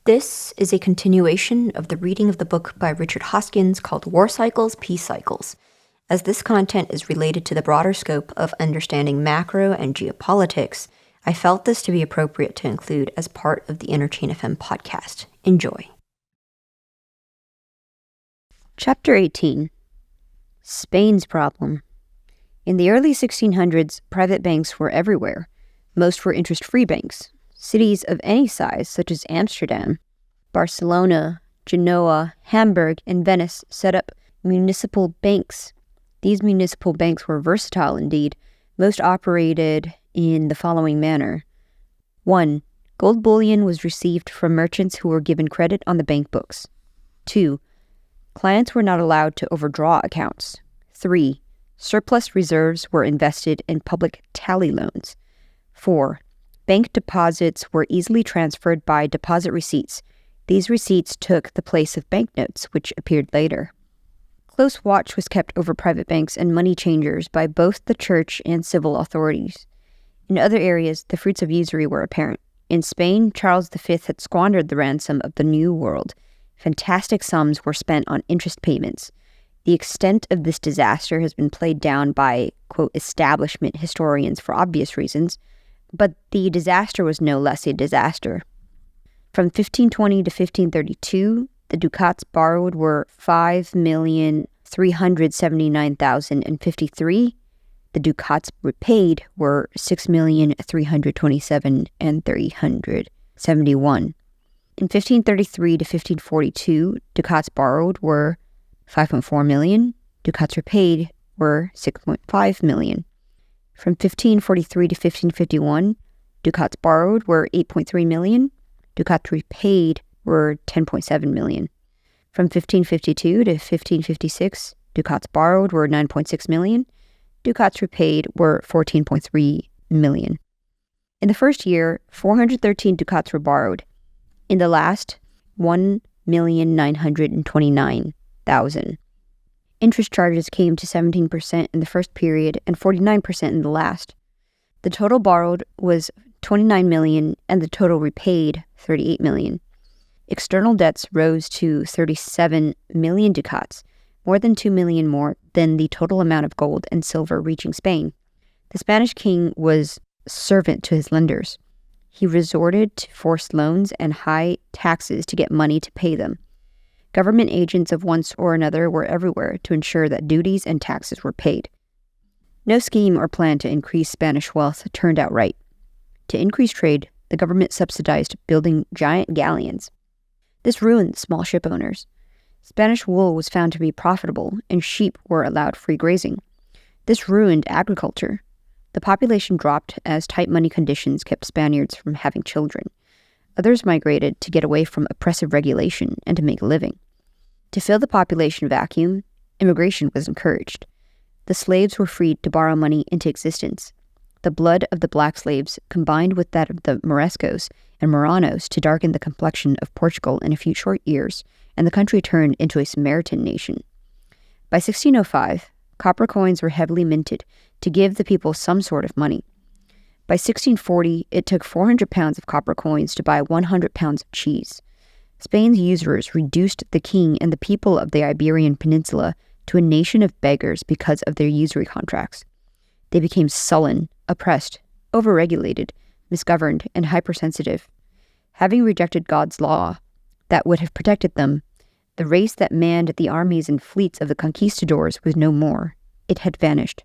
This is a continuation of the reading of the book by Richard Hoskins called War Cycles, Peace Cycles. As this content is related to the broader scope of understanding macro and geopolitics, I felt this to be appropriate to include as part of the Interchain FM podcast. Enjoy. Chapter 18. Spain's Problem. In the early 1600s, private banks were everywhere. Most were interest-free banks. Cities of any size, such as Amsterdam, Barcelona, Genoa, Hamburg, and Venice, set up municipal banks. These municipal banks were versatile indeed. Most operated in the following manner. 1. Gold bullion was received from merchants who were given credit on the bank books. 2. Clients were not allowed to overdraw accounts. 3. Surplus reserves were invested in public tally loans. 4. Bank deposits were easily transferred by deposit receipts. These receipts took the place of banknotes, which appeared later. Close watch was kept over private banks and money changers by both the church and civil authorities. In other areas, the fruits of usury were apparent. In Spain, Charles V had squandered the ransom of the New World. Fantastic sums were spent on interest payments. The extent of this disaster has been played down by, quote, establishment historians for obvious reasons, but the disaster was no less a disaster. From 1520 to 1532, the ducats borrowed were 5,379,053. The ducats repaid were 6,327,371. In 1533 to 1542, ducats borrowed were 5.4 million. Ducats repaid were 6.5 million. From 1543 to 1551, ducats borrowed were 8.3 million. Ducats repaid were 10.7 million. From 1552 to 1556, ducats borrowed were 9.6 million. Ducats repaid were 14.3 million. In the first year, 413 ducats were borrowed. In the last, 1,929,000. Interest charges came to 17% in the first period and 49% in the last. The total borrowed was 29 million and the total repaid 38 million. External debts rose to 37 million ducats, more than 2 million more than the total amount of gold and silver reaching Spain. The Spanish king was servant to his lenders. He resorted to forced loans and high taxes to get money to pay them. Government agents of one sort or another were everywhere to ensure that duties and taxes were paid. No scheme or plan to increase Spanish wealth turned out right. To increase trade, the government subsidized building giant galleons. This ruined small ship owners. Spanish wool was found to be profitable, and sheep were allowed free grazing. This ruined agriculture. The population dropped as tight money conditions kept Spaniards from having children. Others migrated to get away from oppressive regulation and to make a living. To fill the population vacuum, immigration was encouraged. The slaves were freed to borrow money into existence. The blood of the black slaves combined with that of the Moriscos and Moranos to darken the complexion of Portugal in a few short years, and the country turned into a Samaritan nation. By 1605, copper coins were heavily minted to give the people some sort of money. By 1640, it took 400 pounds of copper coins to buy 100 pounds of cheese. Spain's usurers reduced the king and the people of the Iberian Peninsula to a nation of beggars because of their usury contracts. They became sullen, oppressed, overregulated, misgoverned, and hypersensitive. Having rejected God's law that would have protected them, the race that manned the armies and fleets of the conquistadors was no more. It had vanished.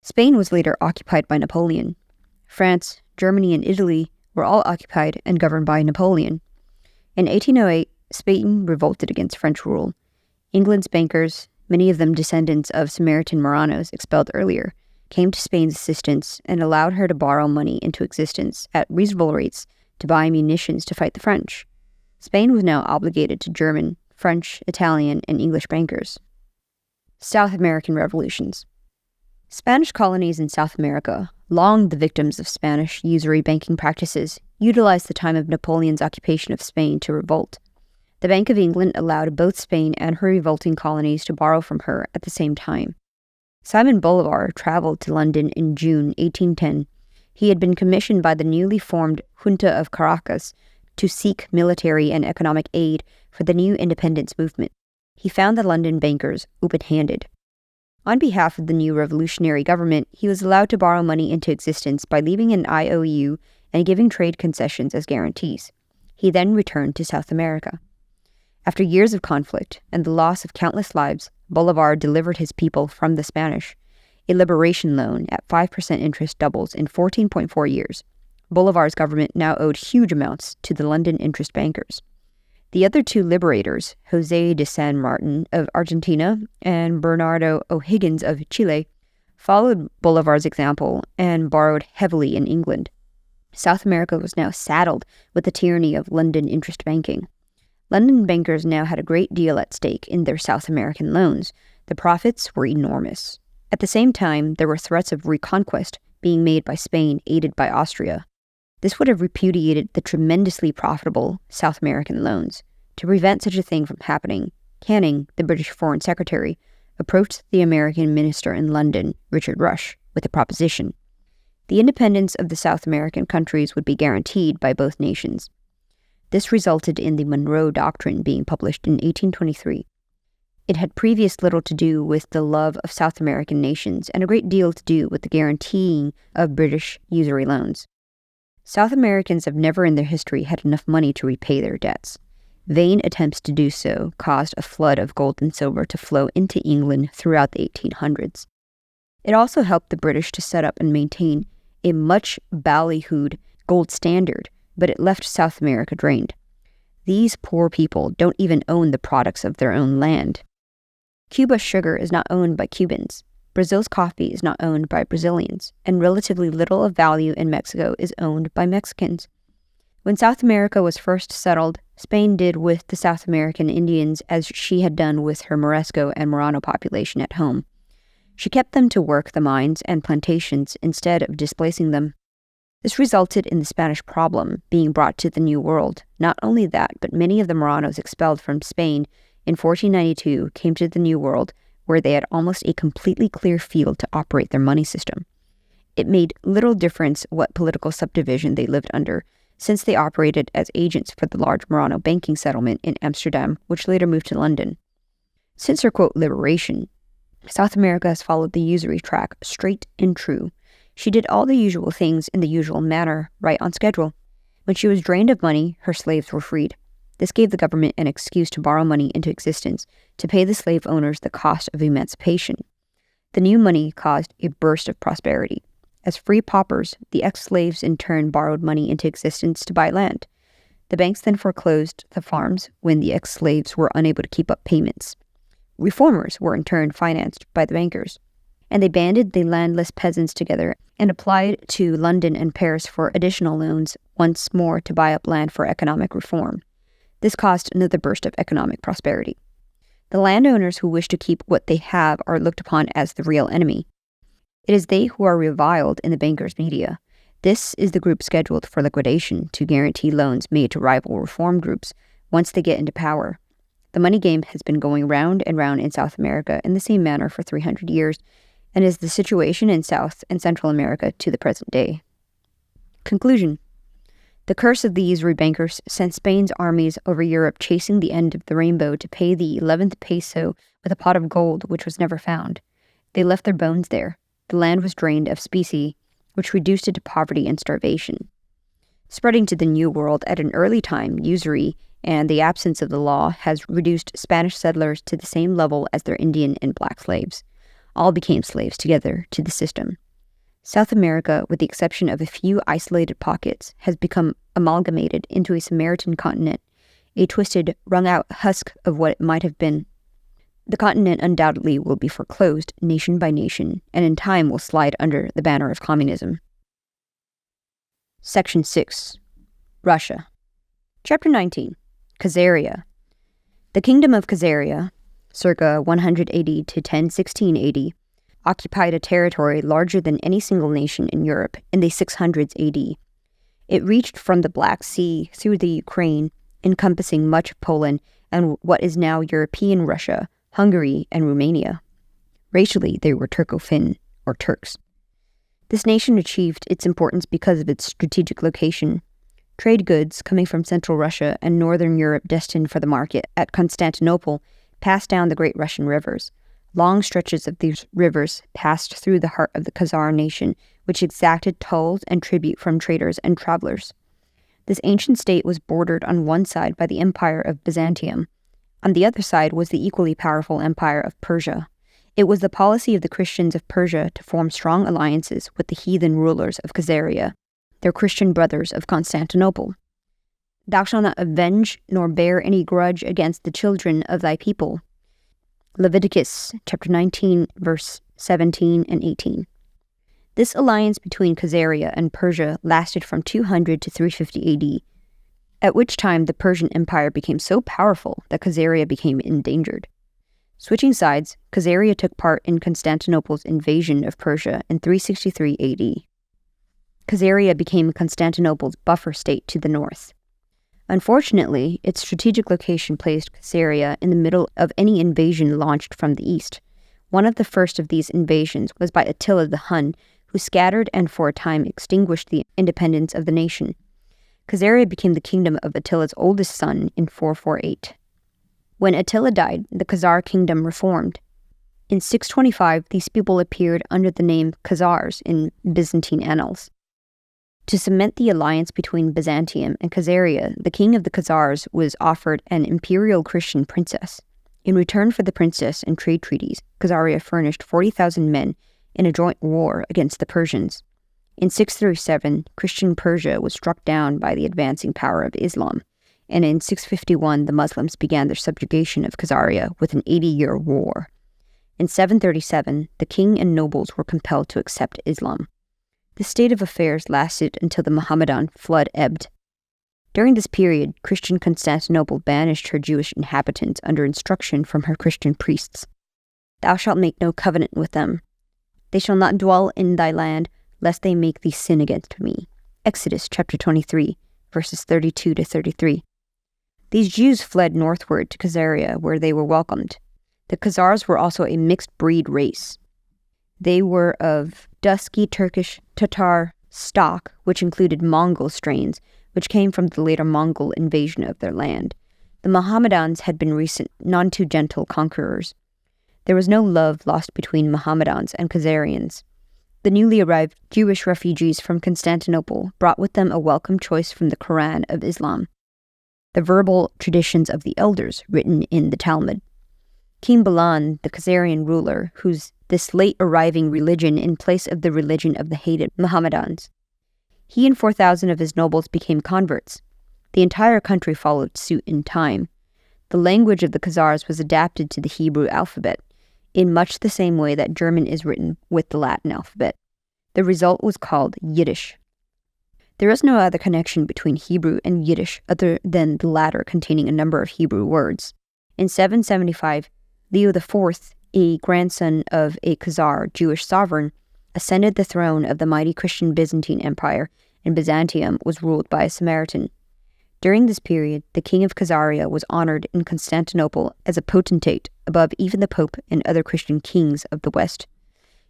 Spain was later occupied by Napoleon. France, Germany, and Italy were all occupied and governed by Napoleon. In 1808, Spain revolted against French rule. England's bankers, many of them descendants of Samaritan Moranos expelled earlier, came to Spain's assistance and allowed her to borrow money into existence at reasonable rates to buy munitions to fight the French. Spain was now obligated to German, French, Italian, and English bankers. South American revolutions. Spanish colonies in South America, long the victims of Spanish usury banking practices, utilized the time of Napoleon's occupation of Spain to revolt. The Bank of England allowed both Spain and her revolting colonies to borrow from her at the same time. Simon Bolivar traveled to London in June 1810. He had been commissioned by the newly formed Junta of Caracas to seek military and economic aid for the new independence movement. He found the London bankers open-handed. On behalf of the new revolutionary government, he was allowed to borrow money into existence by leaving an IOU and giving trade concessions as guarantees. He then returned to South America. After years of conflict and the loss of countless lives, Bolivar delivered his people from the Spanish. A liberation loan at 5% interest doubles in 14.4 years. Bolivar's government now owed huge amounts to the London interest bankers. The other two liberators, José de San Martin of Argentina and Bernardo O'Higgins of Chile, followed Bolivar's example and borrowed heavily in England. South America was now saddled with the tyranny of London interest banking. London bankers now had a great deal at stake in their South American loans. The profits were enormous. At the same time, there were threats of reconquest being made by Spain, aided by Austria. This would have repudiated the tremendously profitable South American loans. To prevent such a thing from happening, Canning, the British Foreign Secretary, approached the American minister in London, Richard Rush, with a proposition. The independence of the South American countries would be guaranteed by both nations. This resulted in the Monroe Doctrine being published in 1823. It had previous little to do with the love of South American nations and a great deal to do with the guaranteeing of British usury loans. South Americans have never in their history had enough money to repay their debts. Vain attempts to do so caused a flood of gold and silver to flow into England throughout the 1800s. It also helped the British to set up and maintain a much ballyhooed gold standard, but it left South America drained. These poor people don't even own the products of their own land. Cuba's sugar is not owned by Cubans. Brazil's coffee is not owned by Brazilians, and relatively little of value in Mexico is owned by Mexicans. When South America was first settled, Spain did with the South American Indians as she had done with her Morisco and Morano population at home. She kept them to work the mines and plantations instead of displacing them. This resulted in the Spanish problem being brought to the New World. Not only that, but many of the Moranos expelled from Spain in 1492 came to the New World, where they had almost a completely clear field to operate their money system. It made little difference what political subdivision they lived under, since they operated as agents for the large Morano banking settlement in Amsterdam, which later moved to London. Since her, quote, liberation, South America has followed the usury track straight and true. She did all the usual things in the usual manner, right on schedule. When she was drained of money, her slaves were freed. This gave the government an excuse to borrow money into existence to pay the slave owners the cost of emancipation. The new money caused a burst of prosperity. As free paupers, the ex-slaves in turn borrowed money into existence to buy land. The banks then foreclosed the farms when the ex-slaves were unable to keep up payments. Reformers were in turn financed by the bankers, and they banded the landless peasants together and applied to London and Paris for additional loans once more to buy up land for economic reform. This caused another burst of economic prosperity. The landowners who wish to keep what they have are looked upon as the real enemy. It is they who are reviled in the bankers' media. This is the group scheduled for liquidation to guarantee loans made to rival reform groups once they get into power. The money game has been going round and round in South America in the same manner for 300 years, and is the situation in South and Central America to the present day. Conclusion. The curse of the usury bankers sent Spain's armies over Europe chasing the end of the rainbow to pay the 11th peso with a pot of gold which was never found. They left their bones there. The land was drained of specie, which reduced it to poverty and starvation. Spreading to the New World at an early time, usury and the absence of the law has reduced Spanish settlers to the same level as their Indian and black slaves. All became slaves together to the system. South America, with the exception of a few isolated pockets, has become amalgamated into a Samaritan continent, a twisted, wrung-out husk of what it might have been. The continent undoubtedly will be foreclosed nation by nation, and in time will slide under the banner of communism. Section 6. Russia. Chapter 19. Khazaria. The Kingdom of Khazaria, circa 180 to 1016 AD, occupied a territory larger than any single nation in Europe in the 600s AD. It reached from the Black Sea through the Ukraine, encompassing much of Poland and what is now European Russia, Hungary, and Romania. Racially, they were Turco-Finn, or Turks. This nation achieved its importance because of its strategic location. Trade goods coming from Central Russia and Northern Europe destined for the market at Constantinople passed down the great Russian rivers. Long stretches of these rivers passed through the heart of the Khazar nation, which exacted tolls and tribute from traders and travelers. This ancient state was bordered on one side by the Empire of Byzantium. On the other side was the equally powerful Empire of Persia. It was the policy of the Christians of Persia to form strong alliances with the heathen rulers of Khazaria, their Christian brothers of Constantinople. Thou shalt not avenge nor bear any grudge against the children of thy people. Leviticus chapter 19, verse 17 and 18. This alliance between Khazaria and Persia lasted from 200 to 350 AD, at which time the Persian Empire became so powerful that Khazaria became endangered. Switching sides, Khazaria took part in Constantinople's invasion of Persia in 363 AD. Khazaria became Constantinople's buffer state to the north. Unfortunately, its strategic location placed Khazaria in the middle of any invasion launched from the east. One of the first of these invasions was by Attila the Hun, who scattered and for a time extinguished the independence of the nation. Khazaria became the kingdom of Attila's oldest son in 448. When Attila died, the Khazar kingdom reformed. In 625, these people appeared under the name Khazars in Byzantine annals. To cement the alliance between Byzantium and Khazaria, the king of the Khazars was offered an imperial Christian princess. In return for the princess and trade treaties, Khazaria furnished 40,000 men in a joint war against the Persians. In 637, Christian Persia was struck down by the advancing power of Islam, and in 651 the Muslims began their subjugation of Khazaria with an 80-year war. In 737, the king and nobles were compelled to accept Islam. This state of affairs lasted until the Mohammedan flood ebbed. During this period, Christian Constantinople banished her Jewish inhabitants under instruction from her Christian priests. Thou shalt make no covenant with them. They shall not dwell in thy land, lest they make thee sin against me. Exodus chapter 23, verses 32 to 33. These Jews fled northward to Khazaria, where they were welcomed. The Khazars were also a mixed breed race. They were of dusky Turkish Tatar stock, which included Mongol strains, which came from the later Mongol invasion of their land. The Mohammedans had been recent, none-too-gentle conquerors. There was no love lost between Mohammedans and Khazarians. The newly arrived Jewish refugees from Constantinople brought with them a welcome choice from the Quran of Islam, the verbal traditions of the elders written in the Talmud. King Balan, the Khazarian ruler, whose this late-arriving religion in place of the religion of the hated Mohammedans. He and 4,000 of his nobles became converts. The entire country followed suit in time. The language of the Khazars was adapted to the Hebrew alphabet, in much the same way that German is written with the Latin alphabet. The result was called Yiddish. There is no other connection between Hebrew and Yiddish other than the latter containing a number of Hebrew words. In 775, Leo IV, a grandson of a Khazar Jewish sovereign, ascended the throne of the mighty Christian Byzantine Empire, and Byzantium was ruled by a Samaritan. During this period, the king of Khazaria was honored in Constantinople as a potentate above even the Pope and other Christian kings of the West.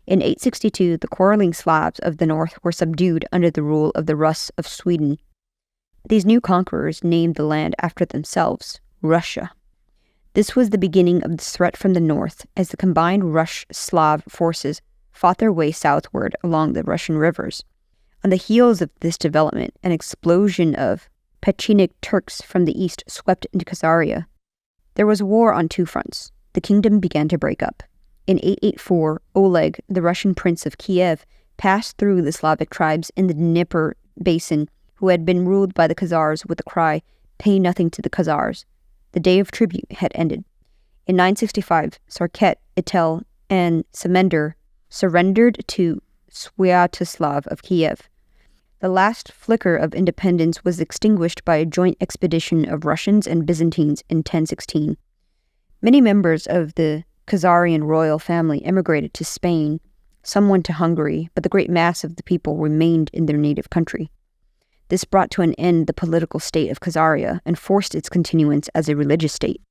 In 862, the quarreling Slavs of the north were subdued under the rule of the Rus of Sweden. These new conquerors named the land after themselves, Russia. This was the beginning of the threat from the north, as the combined Rush-Slav forces fought their way southward along the Russian rivers. On the heels of this development, an explosion of Pechenik Turks from the east swept into Khazaria. There was war on two fronts. The kingdom began to break up. In 884, Oleg, the Russian prince of Kiev, passed through the Slavic tribes in the Dnieper basin, who had been ruled by the Khazars with the cry, "Pay nothing to the Khazars." The day of tribute had ended. In 965, Sarket, Itel, and Semender surrendered to Sviatoslav of Kiev. The last flicker of independence was extinguished by a joint expedition of Russians and Byzantines in 1016. Many members of the Khazarian royal family emigrated to Spain, some went to Hungary, but the great mass of the people remained in their native country. This brought to an end the political state of Khazaria and forced its continuance as a religious state.